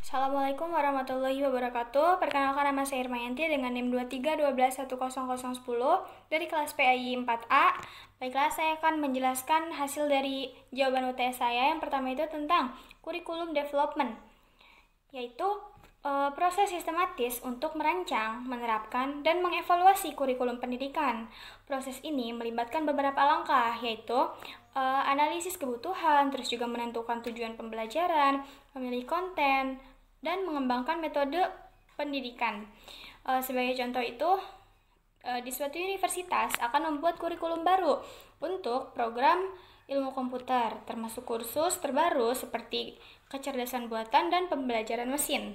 Assalamualaikum warahmatullahi wabarakatuh. Perkenalkan, nama saya Irmayanti dengan NIM 2312110010 dari kelas PAI 4A. Baiklah, saya akan menjelaskan hasil dari jawaban UTS saya. Yang pertama itu tentang kurikulum development, yaitu proses sistematis untuk merancang, menerapkan, dan mengevaluasi kurikulum pendidikan. Proses ini melibatkan beberapa langkah, yaitu analisis kebutuhan, terus juga menentukan tujuan pembelajaran, memilih konten, dan mengembangkan metode pendidikan. Sebagai contoh itu, di suatu universitas akan membuat kurikulum baru untuk program ilmu komputer, termasuk kursus terbaru seperti kecerdasan buatan dan pembelajaran mesin,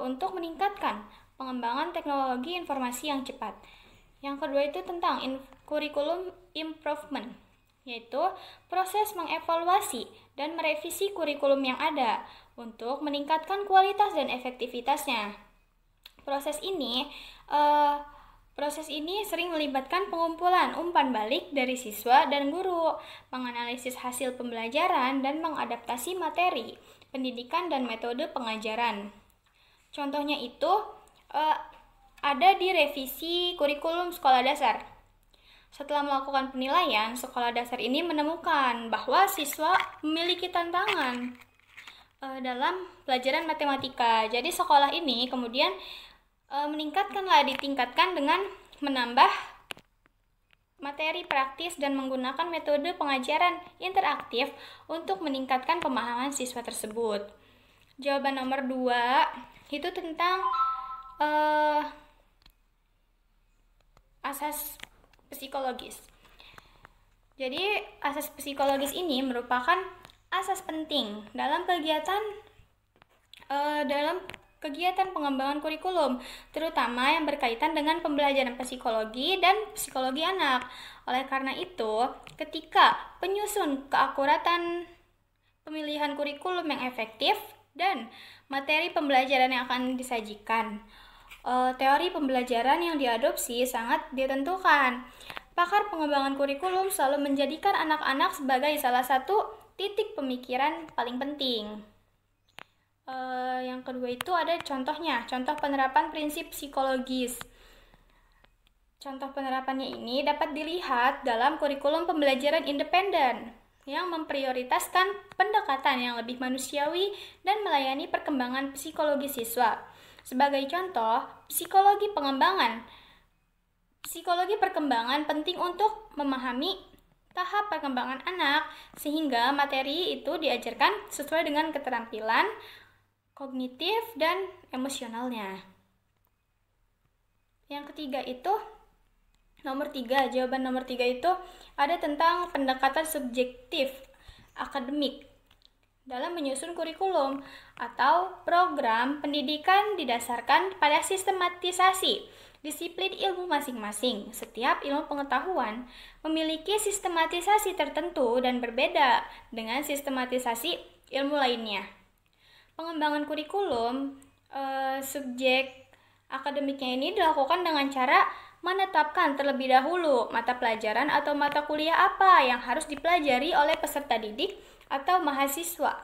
untuk meningkatkan pengembangan teknologi informasi yang cepat. Yang kedua itu tentang kurikulum improvement, yaitu proses mengevaluasi dan merevisi kurikulum yang ada untuk meningkatkan kualitas dan efektivitasnya. Proses ini sering melibatkan pengumpulan umpan balik dari siswa dan guru, menganalisis hasil pembelajaran, dan mengadaptasi materi, pendidikan, dan metode pengajaran. Contohnya itu ada di revisi kurikulum sekolah dasar. Setelah melakukan penilaian, sekolah dasar ini menemukan bahwa siswa memiliki tantangan dalam pelajaran matematika. Jadi sekolah ini kemudian ditingkatkan dengan menambah materi praktis dan menggunakan metode pengajaran interaktif untuk meningkatkan pemahaman siswa tersebut. Jawaban nomor 2 itu tentang asas psikologis. Jadi asas psikologis ini merupakan asas penting dalam kegiatan pengembangan kurikulum, terutama yang berkaitan dengan pembelajaran psikologi dan psikologi anak. Oleh karena itu, ketika penyusun keakuratan pemilihan kurikulum yang efektif dan materi pembelajaran yang akan disajikan, teori pembelajaran yang diadopsi sangat ditentukan. Pakar pengembangan kurikulum selalu menjadikan anak-anak sebagai salah satu titik pemikiran paling penting. Yang kedua itu ada contohnya, contoh penerapan prinsip psikologis. Contoh penerapannya ini dapat dilihat dalam kurikulum pembelajaran independen yang memprioritaskan pendekatan yang lebih manusiawi dan melayani perkembangan psikologi siswa. Sebagai contoh, psikologi perkembangan penting untuk memahami tahap perkembangan anak, sehingga materi itu diajarkan sesuai dengan keterampilan kognitif dan emosionalnya. Yang ketiga itu jawaban nomor 3 itu ada tentang pendekatan subjektif akademik dalam menyusun kurikulum atau program pendidikan didasarkan pada sistematisasi disiplin ilmu masing-masing. Setiap ilmu pengetahuan memiliki sistematisasi tertentu dan berbeda dengan sistematisasi ilmu lainnya. Pengembangan kurikulum subjek akademiknya ini dilakukan dengan cara menetapkan terlebih dahulu mata pelajaran atau mata kuliah apa yang harus dipelajari oleh peserta didik atau mahasiswa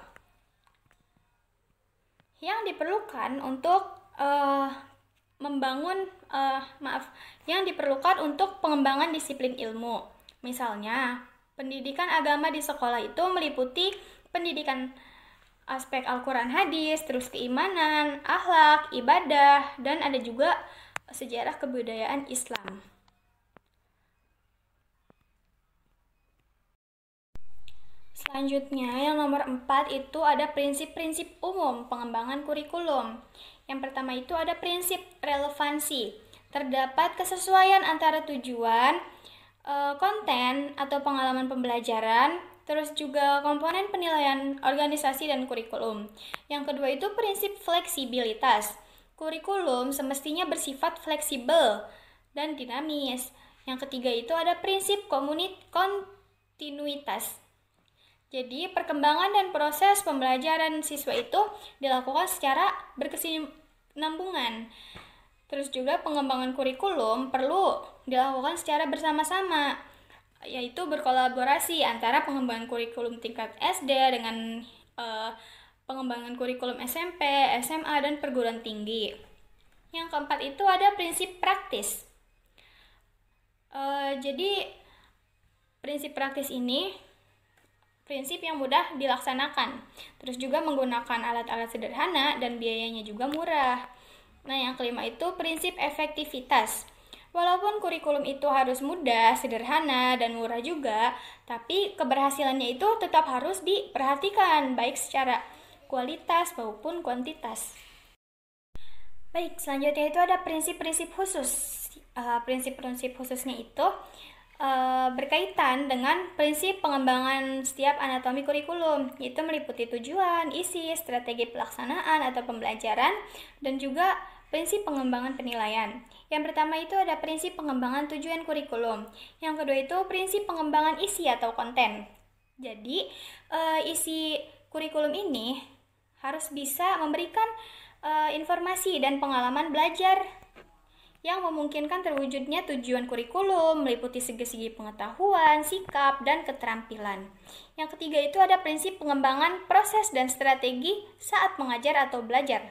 yang diperlukan untuk untuk pengembangan disiplin ilmu. Misalnya, pendidikan agama di sekolah itu meliputi pendidikan aspek Al-Quran hadis, terus keimanan, akhlak, ibadah, dan ada juga sejarah kebudayaan Islam. Selanjutnya, yang nomor 4 itu ada prinsip-prinsip umum pengembangan kurikulum. Yang pertama itu ada prinsip relevansi. Terdapat kesesuaian antara tujuan, konten atau pengalaman pembelajaran, terus juga komponen penilaian organisasi dan kurikulum. Yang kedua itu prinsip fleksibilitas. Kurikulum semestinya bersifat fleksibel dan dinamis. Yang ketiga itu ada prinsip kontinuitas. Jadi, perkembangan dan proses pembelajaran siswa itu dilakukan secara berkesinambungan. Terus juga pengembangan kurikulum perlu dilakukan secara bersama-sama, yaitu berkolaborasi antara pengembangan kurikulum tingkat SD dengan pengembangan kurikulum SMP, SMA, dan perguruan tinggi. Yang keempat itu ada prinsip praktis. Jadi prinsip praktis ini prinsip yang mudah dilaksanakan, terus juga menggunakan alat-alat sederhana dan biayanya juga murah. Nah, yang kelima itu prinsip efektivitas. Walaupun kurikulum itu harus mudah, sederhana, dan murah juga, tapi keberhasilannya itu tetap harus diperhatikan, baik secara kualitas maupun kuantitas. Baik, selanjutnya itu ada prinsip-prinsip khusus. Prinsip-prinsip khususnya itu berkaitan dengan prinsip pengembangan setiap anatomi kurikulum, yaitu meliputi tujuan, isi, strategi pelaksanaan atau pembelajaran, dan juga prinsip pengembangan penilaian. Yang pertama itu ada prinsip pengembangan tujuan kurikulum. Yang kedua itu prinsip pengembangan isi atau konten. Jadi, isi kurikulum ini harus bisa memberikan informasi dan pengalaman belajar yang memungkinkan terwujudnya tujuan kurikulum, meliputi segi-segi pengetahuan, sikap, dan keterampilan. Yang ketiga itu ada prinsip pengembangan proses dan strategi saat mengajar atau belajar.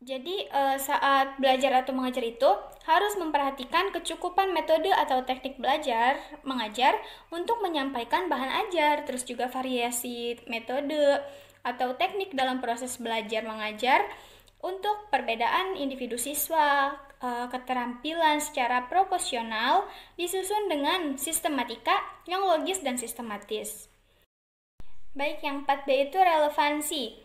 Jadi saat belajar atau mengajar itu harus memperhatikan kecukupan metode atau teknik belajar, mengajar untuk menyampaikan bahan ajar, terus juga variasi metode atau teknik dalam proses belajar mengajar, untuk perbedaan individu siswa, keterampilan secara proporsional disusun dengan sistematika yang logis dan sistematis. Baik, yang 4B itu relevansi.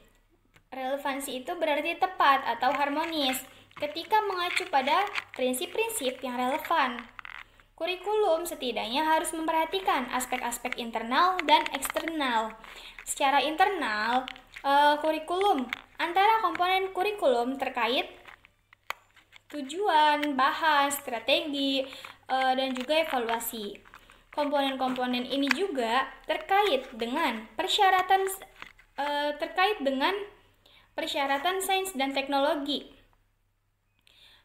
Relevansi itu berarti tepat atau harmonis ketika mengacu pada prinsip-prinsip yang relevan. Kurikulum setidaknya harus memperhatikan aspek-aspek internal dan eksternal. Secara internal, kurikulum antara komponen kurikulum terkait tujuan, bahan, strategi, dan juga evaluasi. Komponen-komponen ini juga terkait dengan persyaratan sains dan teknologi.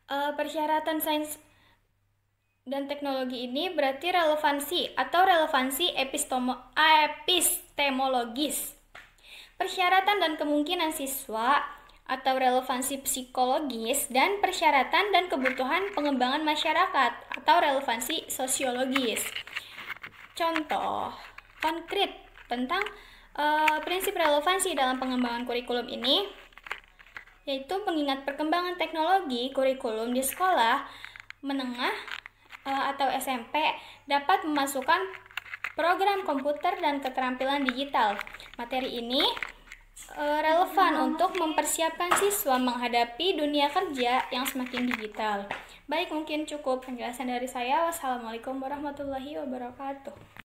Persyaratan sains dan teknologi ini berarti relevansi atau relevansi epistemologis. Persyaratan dan kemungkinan siswa atau relevansi psikologis, dan persyaratan dan kebutuhan pengembangan masyarakat atau relevansi sosiologis. Contoh konkret tentang prinsip relevansi dalam pengembangan kurikulum ini yaitu mengingat perkembangan teknologi, kurikulum di sekolah menengah atau SMP dapat memasukkan program komputer dan keterampilan digital. Materi ini relevan untuk mempersiapkan siswa menghadapi dunia kerja yang semakin digital. Baik, mungkin cukup penjelasan dari saya. Wassalamualaikum warahmatullahi wabarakatuh.